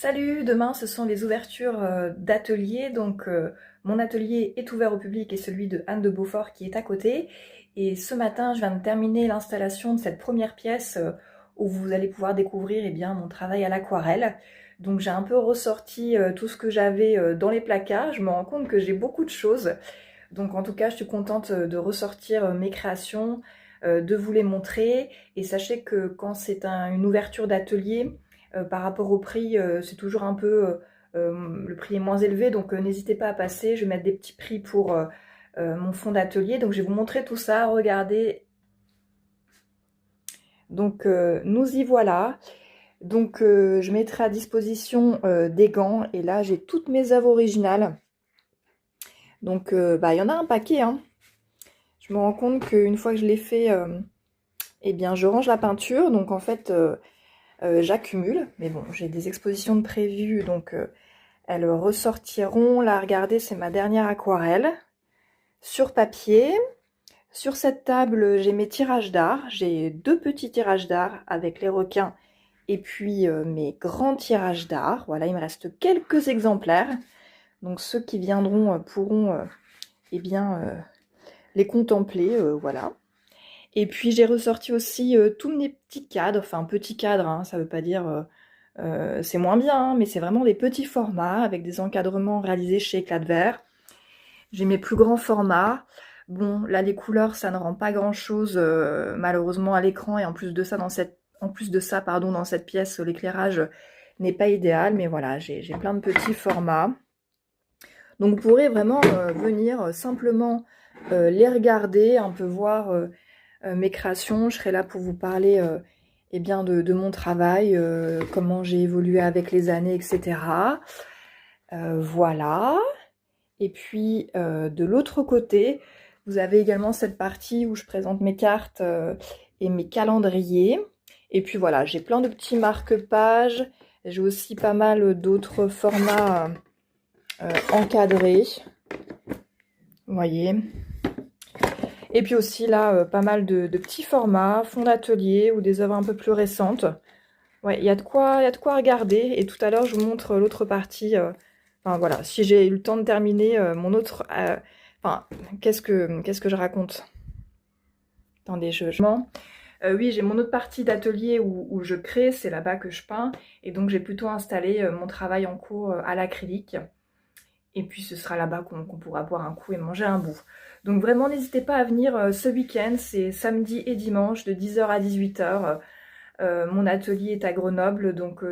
Salut, demain ce sont les ouvertures d'ateliers, donc mon atelier est ouvert au public et celui de Anne de Beaufort qui est à côté. Et ce matin, je viens de terminer l'installation de cette première pièce où vous allez pouvoir découvrir mon travail à l'aquarelle. Donc j'ai un peu ressorti tout ce que j'avais dans les placards, je me rends compte que j'ai beaucoup de choses. Donc en tout cas, je suis contente de ressortir mes créations, de vous les montrer. Et sachez que quand c'est une ouverture d'atelier, par rapport au prix, c'est toujours un peu... le prix est moins élevé, donc n'hésitez pas à passer. Je vais mettre des petits prix pour mon fond d'atelier. Donc je vais vous montrer tout ça, regardez. Donc nous y voilà. Donc je mettrai à disposition des gants. Et là, j'ai toutes mes œuvres originales. Donc il y en a un paquet, hein. Je me rends compte qu'une fois que je l'ai fait, je range la peinture. Donc en fait, j'accumule. Mais bon, j'ai des expositions de prévues, donc elles ressortiront. Là, regardez, c'est ma dernière aquarelle. Sur papier. Sur cette table, j'ai mes tirages d'art. J'ai 2 petits tirages d'art avec les requins et puis mes grands tirages d'art. Voilà, il me reste quelques exemplaires. Donc ceux qui viendront pourront les contempler, voilà. Et puis j'ai ressorti aussi tous mes petits cadres, enfin petits cadres, hein, ça veut pas dire c'est moins bien, hein, mais c'est vraiment des petits formats avec des encadrements réalisés chez Éclat de Verre. J'ai mes plus grands formats. Bon, là les couleurs ça ne rend pas grand chose malheureusement à l'écran, et en plus de ça dans cette pièce l'éclairage n'est pas idéal, mais voilà, j'ai plein de petits formats. Donc vous pourrez vraiment venir simplement les regarder, un peu voir mes créations. Je serai là pour vous parler de mon travail, comment j'ai évolué avec les années, etc. Voilà. Et puis de l'autre côté, vous avez également cette partie où je présente mes cartes et mes calendriers. Et puis voilà, j'ai plein de petits marque-pages. J'ai aussi pas mal d'autres formats encadrés. Vous voyez. Et puis aussi là, pas mal de petits formats, fonds d'atelier ou des œuvres un peu plus récentes. Ouais, il y a de quoi regarder. Et tout à l'heure, je vous montre l'autre partie. Enfin voilà, si j'ai eu le temps de terminer mon autre... qu'est-ce que je raconte? Attendez, oui, j'ai mon autre partie d'atelier où je crée, c'est là-bas que je peins. Et donc j'ai plutôt installé mon travail en cours à l'acrylique. Et puis ce sera là-bas qu'on pourra boire un coup et manger un bout. Donc vraiment, n'hésitez pas à venir ce week-end, c'est samedi et dimanche de 10h à 18h. Mon atelier est à Grenoble, donc